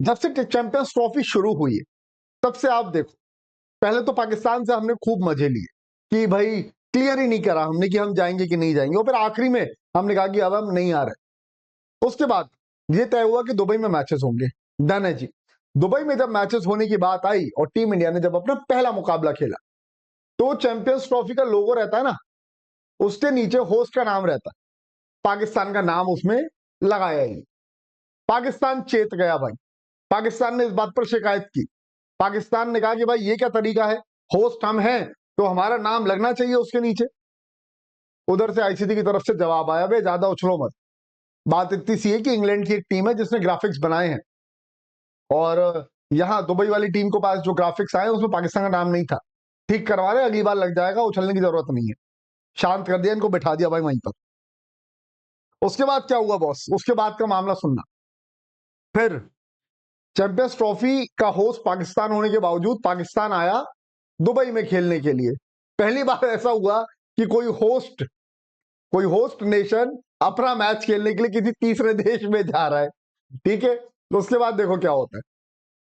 जब से champions trophy शुरू हुई है तब से आप देखो, पहले तो पाकिस्तान से हमने खूब मजे लिए कि भाई क्लियर ही नहीं करा हमने कि हम जाएंगे कि नहीं जाएंगे, और फिर आखिरी में हमने कहा कि अब हम नहीं आ रहे। उसके बाद ये तय हुआ कि दुबई में मैचेस होंगे। डन है जी। दुबई में जब मैचेस होने की बात आई और टीम इंडिया ने जब अपना पहला मुकाबला खेला, तो चैंपियंस ट्रॉफी का लोगो रहता है ना, उसके नीचे होस्ट का नाम रहता है, पाकिस्तान का नाम उसमें लगाया ही। पाकिस्तान चेत गया भाई। पाकिस्तान ने इस बात पर शिकायत की। पाकिस्तान ने कहा कि भाई ये क्या तरीका है, होस्ट हम हैं तो हमारा नाम लगना चाहिए उसके नीचे। उधर से आईसीसी की तरफ से जवाब आया, भाई ज्यादा उछलो मत। बात इतनी सी है कि इंग्लैंड की एक टीम है जिसने ग्राफिक्स बनाए हैं, और यहाँ दुबई वाली टीम को पास जो ग्राफिक्स आए उसमें पाकिस्तान का नाम नहीं था। ठीक करवा रहे, अगली बार लग जाएगा, उछलने की जरूरत नहीं है। शांत कर दिया इनको, बैठा दिया भाई वहीं पर। उसके बाद क्या हुआ बॉस, उसके बाद का मामला सुनना। फिर चैंपियंस ट्रॉफी का होस्ट पाकिस्तान होने के बावजूद पाकिस्तान आया दुबई में खेलने के लिए। पहली बार ऐसा हुआ कि कोई होस्ट नेशन अपना मैच खेलने के लिए किसी तीसरे देश में जा रहा है। ठीक है, तो उसके बाद देखो क्या होता है।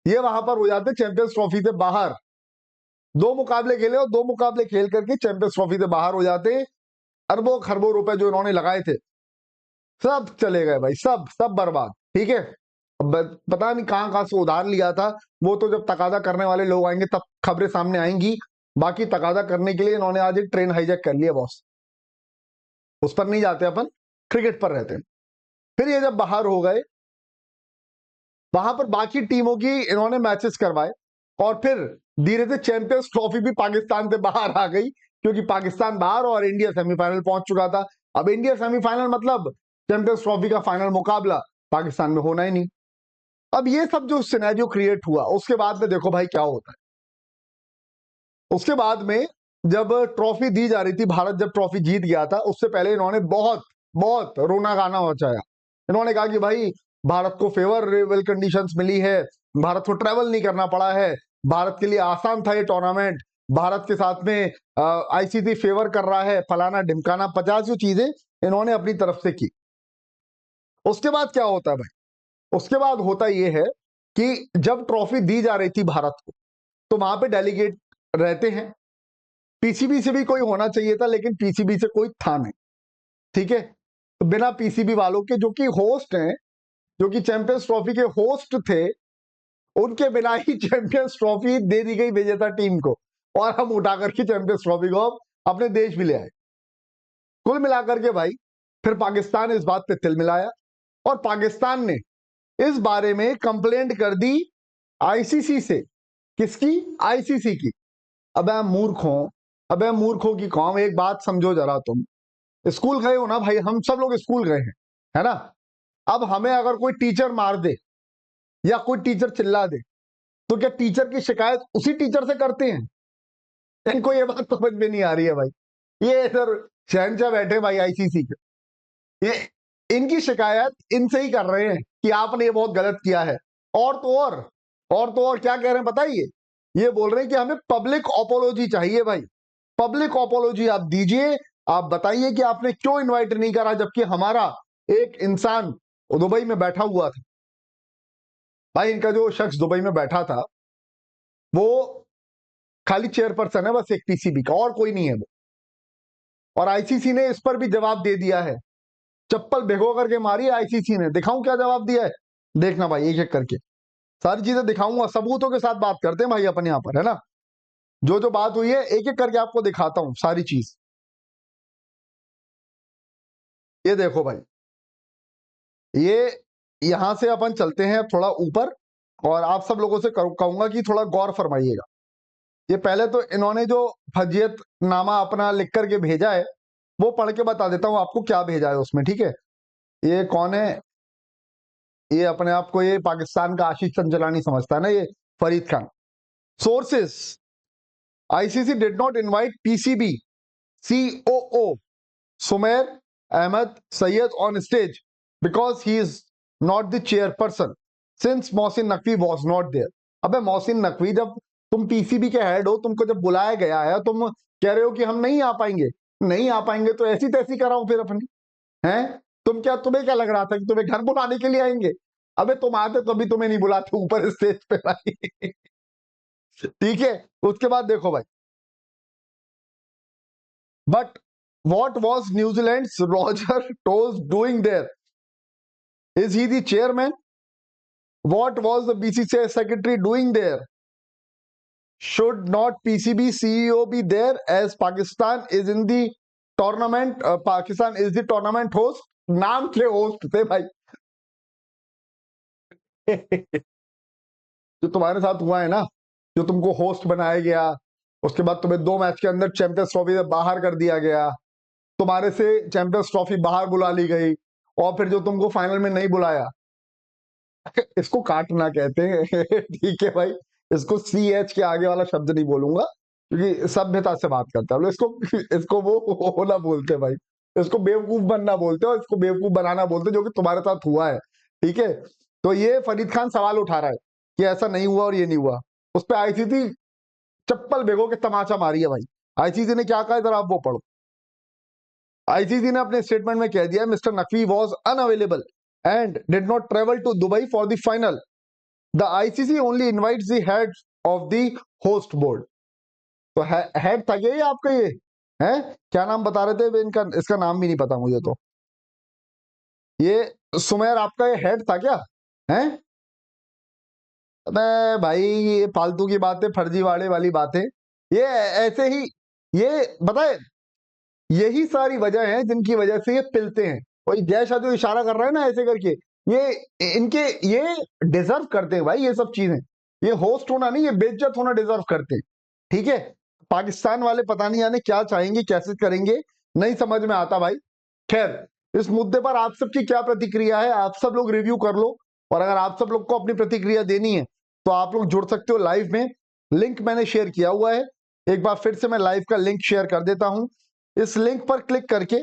ये वहां पर हो जाते चैंपियंस ट्रॉफी से बाहर। दो मुकाबले खेले और दो मुकाबले खेल करके चैंपियंस ट्रॉफी से बाहर हो जाते हैं। अरबों खरबों रुपए जो इन्होंने लगाए थे सब चले गए भाई, सब सब बर्बाद। ठीक है, अब पता नहीं कहां कहां से उधार लिया था, वो तो जब तकादा करने वाले लोग आएंगे तब खबरें सामने आएंगी। बाकी तकादा करने के लिए इन्होंने आज एक ट्रेन हाईजैक कर लिया बॉस। उस पर नहीं जाते अपन, क्रिकेट पर रहते हैं। फिर ये जब बाहर हो गए, वहां पर बाकी टीमों की इन्होंने मैचेस करवाए, और फिर धीरे से चैंपियंस ट्रॉफी भी पाकिस्तान से बाहर आ गई, क्योंकि पाकिस्तान बाहर और इंडिया सेमीफाइनल पहुंच चुका था। अब इंडिया सेमीफाइनल मतलब चैंपियंस ट्रॉफी का फाइनल मुकाबला पाकिस्तान में होना ही नहीं। अब ये सब जो सिनेरियो क्रिएट हुआ, उसके बाद में देखो भाई क्या होता है। उसके बाद में जब ट्रॉफी दी जा रही थी, भारत जब ट्रॉफी जीत गया था, उससे पहले इन्होंने बहुत बहुत रोना गाना मचाया। इन्होंने कहा कि भाई भारत को फेवरेबल कंडीशंस मिली है, भारत को ट्रेवल नहीं करना पड़ा है, भारत के लिए आसान था ये टूर्नामेंट, भारत के साथ में आईसीसी फेवर कर रहा है, फलाना ढिमकाना 50 चीजें इन्होंने अपनी तरफ से की। उसके बाद क्या होता है भाई, उसके बाद होता यह है कि जब ट्रॉफी दी जा रही थी भारत को, तो वहां पे डेलीगेट रहते हैं। पीसीबी से भी कोई होना चाहिए था, लेकिन पीसीबी से कोई था नहीं। ठीक है, तो बिना पीसीबी वालों के, जो कि होस्ट हैं, जो कि चैंपियंस ट्रॉफी के होस्ट थे, उनके बिना ही चैंपियंस ट्रॉफी दे दी गई विजेता टीम को, और हम उठा करके चैंपियंस ट्रॉफी को अपने देश भी ले आए। कुल मिलाकर के भाई फिर पाकिस्तान इस बात पे तिल मिलाया, और पाकिस्तान ने इस बारे में कंप्लेंट कर दी आईसीसी से। किसकी? आईसीसी की। अबे मूर्खों, अबे मूर्खों की कौम, एक बात समझो जरा तुम। स्कूल गए हो ना भाई, हम सब लोग स्कूल गए हैं, है ना। अब हमें अगर कोई टीचर मार दे या कोई टीचर चिल्ला दे, तो क्या टीचर की शिकायत उसी टीचर से करते हैं? इनको ये बात समझ में नहीं आ रही है भाई। ये इधर शहनशाह बैठे भाई आईसीसी के, ये इनकी शिकायत इनसे ही कर रहे हैं कि आपने ये बहुत गलत किया है। और तो और क्या कह रहे हैं बताइए, ये बोल रहे हैं कि हमें पब्लिक अपोलॉजी चाहिए भाई। पब्लिक अपोलॉजी आप दीजिए, आप बताइए कि आपने क्यों इनवाइट नहीं करा, जबकि हमारा एक इंसान दुबई में बैठा हुआ था। भाई इनका जो शख्स दुबई में बैठा था, वो खाली चेयरपर्सन है बस एक पीसीबी का, और कोई नहीं है वो। और आईसीसी ने इस पर भी जवाब दे दिया है, चप्पल भिगो करके मारी आईसीसी ने। दिखाऊं क्या जवाब दिया है, देखना भाई एक एक करके सारी चीजें दिखाऊंगा, सबूतों के साथ बात करते हैं भाई अपन यहां पर, है ना। जो जो बात हुई है एक एक करके आपको दिखाता हूं सारी चीज। ये देखो भाई, ये यहां से अपन चलते हैं थोड़ा ऊपर, और आप सब लोगों से कहूंगा कि थोड़ा गौर फरमाइएगा। ये पहले तो इन्होंने जो फजीयतनामा अपना लिख करके भेजा है, वो पढ़ के बता देता हूं आपको क्या भेजा है उसमें। ठीक है, ये कौन है? ये अपने आप को ये पाकिस्तान का आशीष चंचलानी समझता है ना, ये Farid Khan. Sources: ICC did not invite PCB COO Sumer Ahmed Syed on stage because he is not the chairperson since Mohsin Naqvi was not there. अबे मोहसिन नकवी, जब तुम पीसीबी के हेड हो, तुमको जब बुलाया गया है, तुम कह रहे हो कि हम नहीं आ पाएंगे। नहीं आ पाएंगे तो ऐसी तैसी कराओ फिर अपनी, हैं? तुम्हें क्या लग रहा था कि तुम्हें घर बुलाने के लिए आएंगे? अबे तुम आते तो भी तुम्हें नहीं बुलाते ऊपर स्टेज पे भाई। ठीक है, उसके बाद देखो भाई, but what was New Zealand's Roger Toes doing there? Is he the chairman? What was the BCCI secretary doing there? Should not PCB CEO be there as Pakistan is in the tournament? Pakistan is the tournament host. नाम के host थे भाई। जो तुम्हारे साथ हुआ है ना, जो तुमको होस्ट बनाया गया, उसके बाद तुम्हें 2 मैच के अंदर चैंपियंस ट्रॉफी से बाहर कर दिया गया, तुम्हारे से चैंपियंस ट्रॉफी बाहर बुला ली गई, और फिर जो तुमको फाइनल में नहीं बुलाया, इसको काटना कहते हैं। ठीक है भाई, इसको CH के आगे वाला शब्द नहीं बोलूंगा, क्योंकि सभ्यता से बात करते हैं इसको। इसको वो होना बोलते हैं भाई, इसको बेवकूफ बनना बोलते हो, इसको बेवकूफ बनाना बोलते हैं, जो कि तुम्हारे साथ हुआ है। ठीक है, तो ये फरीद खान सवाल उठा रहा है कि ऐसा नहीं हुआ और ये नहीं हुआ। उस पर ICC चप्पल भिगो के तमाचा मारी है भाई। ICC ने क्या कहा, जरा आप वो पढ़ो। ICC ने अपने स्टेटमेंट में कह दिया, mister Naqvi was unavailable and did not travel to Dubai for the final. The ICC only invites the heads of the host board. तो हेड था क्या ये आपका, ये है क्या नाम बता रहे थे इनका, इसका नाम भी नहीं पता मुझे तो। ये सुमेर आपका ये हेड था क्या है? अबे भाई ये फालतू की बातें, फर्जीवाड़े वाली बातें, ये ऐसे ही, ये बताए, यही सारी वजह है जिनकी वजह से ये पिलते हैं। वही जय शाह जो इशारा कर रहा है ना ऐसे करके, ये इनके, ये डिजर्व करते हैं भाई ये सब चीजें। ये होस्ट होना नहीं, ये बेइज्जत होना डिजर्व करते हैं। ठीक है, पाकिस्तान वाले पता नहीं आने क्या चाहेंगे, कैसे करेंगे, नहीं समझ में आता भाई। खैर, इस मुद्दे पर आप सबकी क्या प्रतिक्रिया है, आप सब लोग रिव्यू कर लो, और अगर आप सब लोग को अपनी प्रतिक्रिया देनी है तो आप लोग जुड़ सकते हो लाइव में। लिंक मैंने शेयर किया हुआ है, एक बार फिर से मैं लाइव का लिंक शेयर कर देता हूं। इस लिंक पर क्लिक करके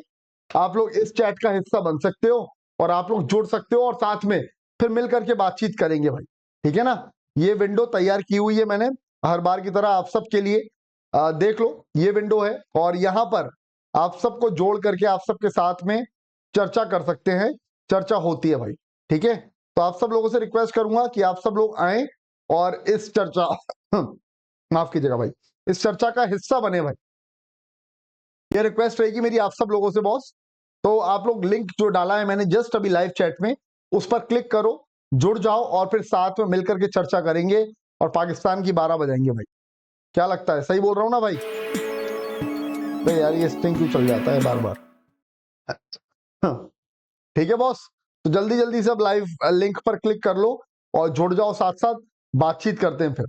आप लोग इस चैट का हिस्सा बन सकते हो, और आप लोग जुड़ सकते हो, और साथ में फिर मिल करके बातचीत करेंगे भाई। ठीक है ना, ये विंडो तैयार की हुई है मैंने हर बार की तरह आप सबके लिए। देख लो, ये विंडो है, और यहां पर आप सबको जोड़ करके आप सबके साथ में चर्चा कर सकते हैं, चर्चा होती है भाई। ठीक है, तो आप सब लोगों से रिक्वेस्ट करूंगा कि आप सब लोग आए और इस चर्चा माफ कीजिएगा भाई, इस चर्चा का हिस्सा बने भाई। ये रिक्वेस्ट रहेगी मेरी आप सब लोगों से बॉस। तो आप लोग लिंक जो डाला है मैंने जस्ट अभी लाइव चैट में, उस पर क्लिक करो, जुड़ जाओ, और फिर साथ में मिलकर के चर्चा करेंगे और पाकिस्तान की 12 बजाएंगे भाई। क्या लगता है, सही बोल रहा हूं ना भाई? भाई यार ये स्ट्रिंग क्यों चल जाता है बार बार? ठीक है बॉस, तो जल्दी जल्दी से अब लाइव लिंक पर क्लिक कर लो और जुड़ जाओ, साथ साथ बातचीत करते हैं फिर।